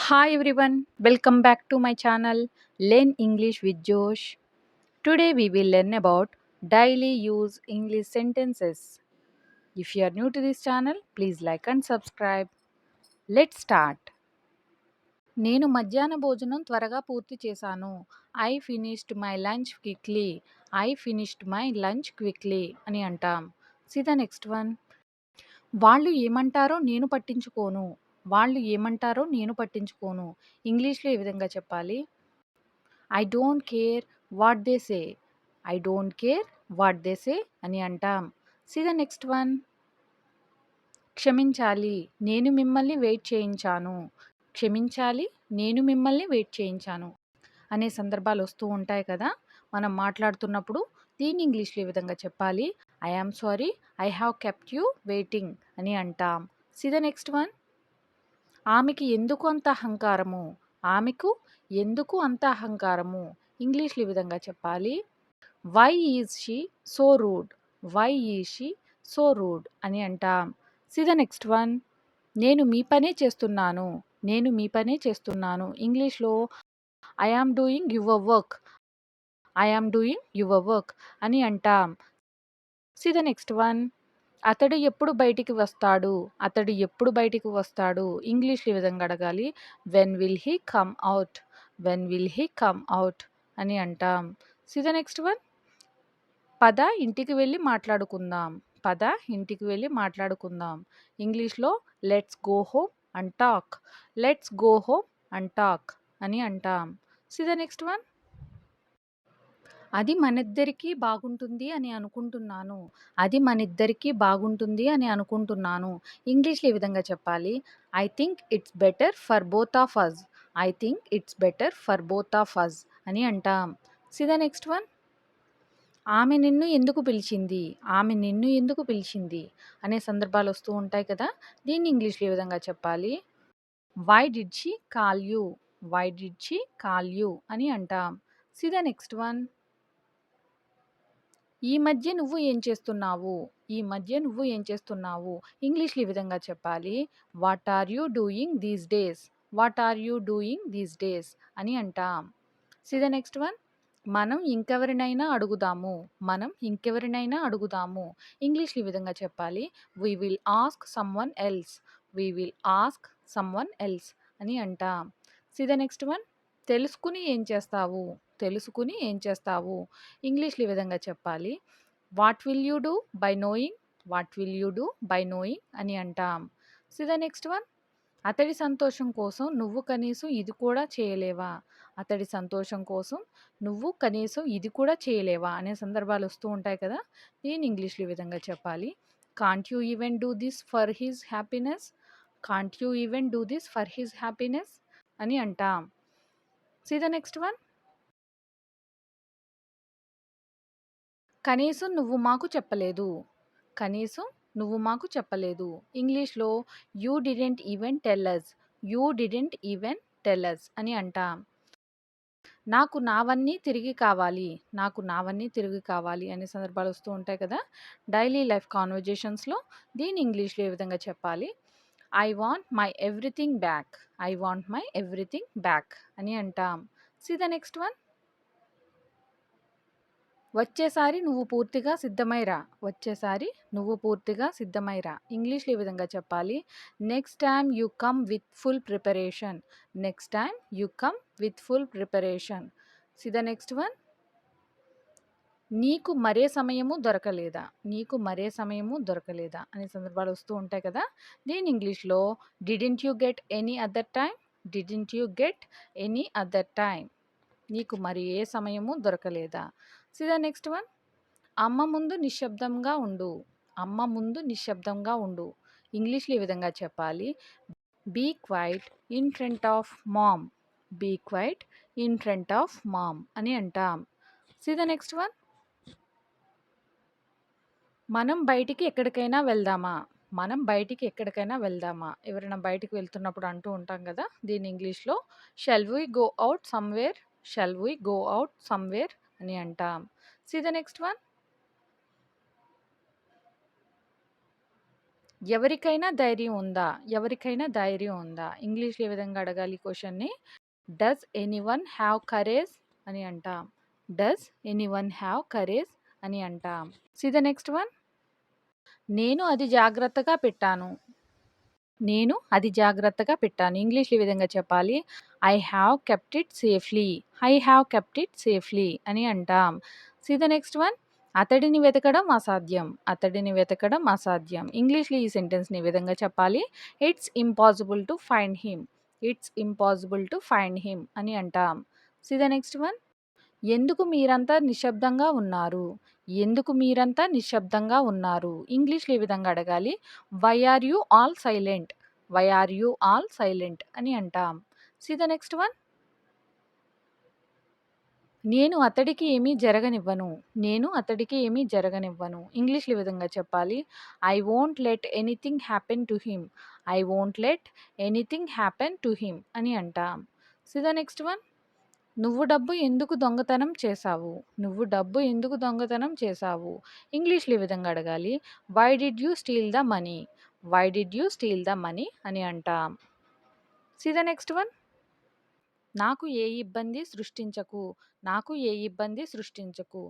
Hi everyone, welcome back to my channel Learn English with Josh. Today we will learn about daily use English sentences. If you are new to this channel, please like and subscribe. Let's start. నేను మధ్యాహ్న భోజనం త్వరగా పూర్తి చేశాను. I finished my lunch quickly. I finished my lunch quickly అని అంటాం. See the next one. వాళ్ళు ఏమంటారో నేను పట్టించుకోను. వాళ్ళు ఏమంటారో నేను పట్టించుకోను. ఇంగ్లీష్‌లో ఈ విధంగా చెప్పాలి. I don't care what they say. I don't care what they say అని అంటాం. See the next one. క్షమించాలి, నేను మిమ్మల్ని వెయిట్ చేయించాను. క్షమించాలి, నేను మిమ్మల్ని వెయిట్ చేయించాను అనే సందర్భాలు వస్తూ ఉంటాయి కదా! మనం మాట్లాడుతున్నప్పుడు దీన్ని ఇంగ్లీష్‌లో ఈ విధంగా చెప్పాలి. I am sorry I have kept you waiting అని అంటాం. See the next one. ఆమెకి ఎందుకు అంత అహంకారము. ఆమెకు ఎందుకు అంత అహంకారము. ఇంగ్లీష్‌లో ఈ విధంగా చెప్పాలి. Why is she so rude. Why is she so rude అని అంటాం. See the next one. నేను మీ పనే చేస్తున్నాను. నేను మీ పనే చేస్తున్నాను. ఇంగ్లీష్‌లో I am doing your work. I am doing your work అని అంటాం. See the next one. అతడు ఎప్పుడు బయటికి వస్తాడు. అతడు ఎప్పుడు బయటికి వస్తాడు. ఇంగ్లీష్‌లో ఈ విధంగా అడగాలి. When will he come out. When will he come out అని అంటాం. See the next one. పద ఇంటికి వెళ్ళి మాట్లాడుకుందాం. పద ఇంటికి వెళ్ళి మాట్లాడుకుందాం. ఇంగ్లీష్‌లో let's go home and talk. Let's go home and talk అని అంటాం. See the next one. అది మనిద్దరికీ బాగుంటుంది అని అనుకుంటున్నాను. అది మనిద్దరికీ బాగుంటుంది అని అనుకుంటున్నాను. ఇంగ్లీష్‌లో ఈ విధంగా చెప్పాలి. I think it's better for both of us. I think it's better for both of us అని అంటాం. See the next one. ఆమె నిన్ను ఎందుకు పిలిచింది. ఆమె నిన్ను ఎందుకు పిలిచింది అనే సందర్భాలు వస్తూ ఉంటాయి కదా! దీన్ని ఇంగ్లీష్‌లో ఈ విధంగా చెప్పాలి. Why did she call you. Why did she call you అని అంటాం. See the next one. ఈ మధ్య నువ్వు ఏం చేస్తున్నావు. ఈ మధ్య నువ్వు ఏం చేస్తున్నావు. ఇంగ్లీష్‌లో ఈ విధంగా చెప్పాలి. What are you doing these days. What are you doing these days అని అంటాం. See the next one. మనం ఇంకెవరినైనా అడుగుదాము. మనం ఇంకెవరినైనా అడుగుదాము. ఇంగ్లీష్‌లో ఈ విధంగా చెప్పాలి. We will ask someone else. We will ask someone else అని అంటాం. See the next one. తెలుసుకుని ఏం చేస్తావు. తెలుసుకుని ఏం చేస్తావు. ఇంగ్లీష్‌లో ఈ విధంగా చెప్పాలి. What will you do by knowing. What will you do by knowing అని అంటాం. See the next one. అతడి సంతోషం కోసం నువ్వు కనీసం ఇది కూడా చేయలేవా. అతడి సంతోషం కోసం నువ్వు కనీసం ఇది కూడా చేయలేవా అనే సందర్భాలు వస్తూ ఉంటాయి కదా! దీన్ని ఇంగ్లీష్‌లో ఈ విధంగా చెప్పాలి. Can't you even do this for his happiness. Can't you even do this for his happiness అని అంటాం. See the next one. కనీసం నువ్వు మాకు చెప్పలేదు. కనీసం నువ్వు మాకు చెప్పలేదు. ఇంగ్లీష్‌లో you didn't even tell us. You didn't even tell us అని అంటాం. నాకు నావన్నీ తిరిగి కావాలి. నాకు నావన్నీ తిరిగి కావాలి అనే సందర్భాలు వస్తూ ఉంటాయి కదా! డైలీ లైఫ్ కాన్వర్జేషన్స్‌లో దీన్ని ఇంగ్లీష్‌లో ఏ విధంగా చెప్పాలి. I want my everything back. I want my everything back అని అంటాం. See the next one. వచ్చేసారి నువ్వు పూర్తిగా సిద్ధమై రా. వచ్చేసారి నువ్వు పూర్తిగా సిద్ధమై రా. ఇంగ్లీష్‌లో ఈ విధంగా చెప్పాలి. Next time you come with full preparation. Next time you come with full preparation. See the next one. నీకు మరే సమయము దొరకలేదా. నీకు మరే సమయము దొరకలేదా అనే సందర్భాలు వస్తూ ఉంటాయి కదా! దీన్ని ఇంగ్లీష్‌లో didn't you get any other time. Didn't you get any other time. నీకు మరి ఏ సమయము దొరకలేదా. See the next one. అమ్మ ముందు నిశ్శబ్దంగా ఉండు. అమ్మ ముందు నిశ్శబ్దంగా ఉండు. ఇంగ్లీష్‌లో ఈ విధంగా చెప్పాలి. Be quiet in front of mom. Be quiet in front of mom అని అంటాం. See the next one. మనం బయటికి ఎక్కడికైనా వెళ్దామా. మనం బయటికి ఎక్కడికైనా వెళ్దామా. ఎవరైనా బయటికి వెళ్తున్నప్పుడు అంటూ ఉంటాం కదా! దీన్ని ఇంగ్లీష్‌లో shall we go out somewhere. Shall we go out somewhere అని అంటాం. See the next one. ఎవరికైనా ధైర్యం ఉందా? ఎవరికైనా ధైర్యం ఉందా? ఇంగ్లీష్‌లో ఏ విధంగా అడగాలి ఈ క్వెషన్‌ని? డస్ ఎనీవన్ హావ్ కరేజ్ అని అంటాం. డస్ ఎనీవన్ హావ్ కరేజ్ అని అంటాం. See the next one. నేను అది జాగ్రత్తగా పెట్టాను. నేను అది జాగ్రత్తగా పెట్టాను. ఇంగ్లీష్‌లో ఈ విధంగా చెప్పాలి. I have kept it safely. I have kept it safely అని అంటాం. See the next one. అతడిని వెతకడం అసాధ్యం. అతడిని వెతకడం అసాధ్యం. ఇంగ్లీష్‌లో ఈ సెంటెన్స్‌ని ఈ విధంగా చెప్పాలి. It's impossible to find him. It's impossible to find him అని అంటాం. See the next one. ఎందుకు మీరంతా నిశ్శబ్దంగా ఉన్నారు? ఎందుకు మీరంతా నిశ్శబ్దంగా ఉన్నారు? ఇంగ్లీష్‌లో ఈ విధంగా అడగాలి. Why are you all silent? Why are you all silent అని అంటాం. See the next one. నేను అతడికి ఏమీ జరగనివ్వను. నేను అతడికి ఏమీ జరగనివ్వను. ఇంగ్లీష్‌లో ఈ విధంగా చెప్పాలి. I won't let anything happen to him. I won't let anything happen to him అని అంటాం. See the next one. నువ్వు డబ్బు ఎందుకు దొంగతనం చేశావు? నువ్వు డబ్బు ఎందుకు దొంగతనం చేశావు? ఇంగ్లీష్‌లో ఈ విధంగా అడగాలి. Why did you steal the money? Why did you steal the money అని అంటాం. See the next one. నాకు ఏ ఇబ్బంది సృష్టించకు. నాకు ఏ ఇబ్బంది సృష్టించకు.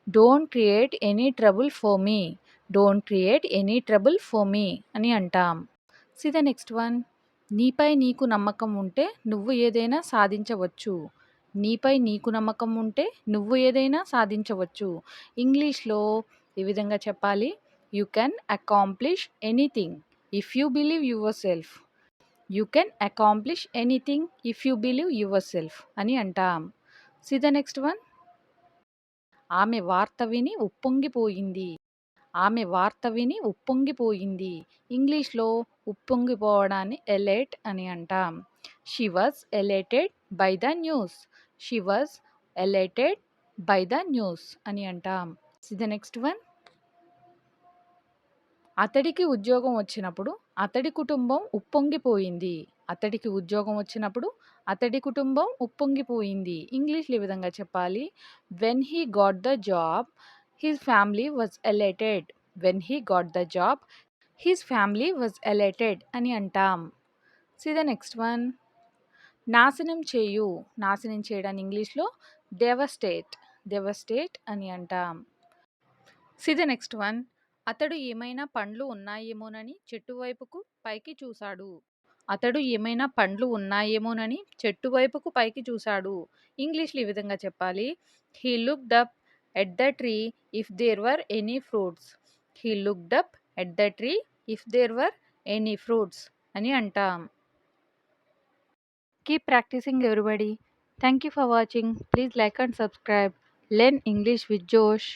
Don't create any trouble for me. Don't create any trouble for me అని అంటాం. See the next one. నీపై నీకు నమ్మకం ఉంటే నువ్వు ఏదైనా సాధించవచ్చు. నీపై నీకు నమ్మకం ఉంటే నువ్వు ఏదైనా సాధించవచ్చు. ఇంగ్లీష్‌లో ఈ విధంగా చెప్పాలి. You can accomplish anything if you believe yourself. You can accomplish anything if you believe yourself అని అంటాం. See the next one. ఆమె వార్త విని ఉప్పొంగిపోయింది. ఆమె వార్త విని ఉప్పొంగిపోయింది. ఇంగ్లీష్‌లో ఉప్పొంగిపోవడాన్ని ఎలేట్ అని అంటాం. She was elated by the news. She was elated by the news అని అంటాం. See the next one. అతడికి ఉద్యోగం వచ్చినప్పుడు అతడి కుటుంబం ఉప్పొంగిపోయింది. అతడికి ఉద్యోగం వచ్చినప్పుడు అతడి కుటుంబం ఉప్పొంగిపోయింది. ఇంగ్లీష్‌లో ఈ విధంగా చెప్పాలి. When he got the job his family was elated. When he got the job his family was elated అని అంటాం. See the next one. నాశనం చేయు. నాశనం చేయడాన్ని ఇంగ్లీష్‌లో డెవస్టేట్. డెవస్టేట్ అని అంటాం. See the next one. అతడు ఏమైనా పండ్లు ఉన్నాయేమోనని చెట్టు వైపుకు పైకి చూశాడు. అతడు ఏమైనా పండ్లు ఉన్నాయేమోనని చెట్టు వైపుకు పైకి చూశాడు. ఇంగ్లీష్‌లో ఈ విధంగా చెప్పాలి. He looked up at the tree if there were any fruits. He looked up at the tree if there were any fruits అని అంటాం. Keep practising everybody. Thank you for watching. Please like and subscribe. Learn English with జోష్.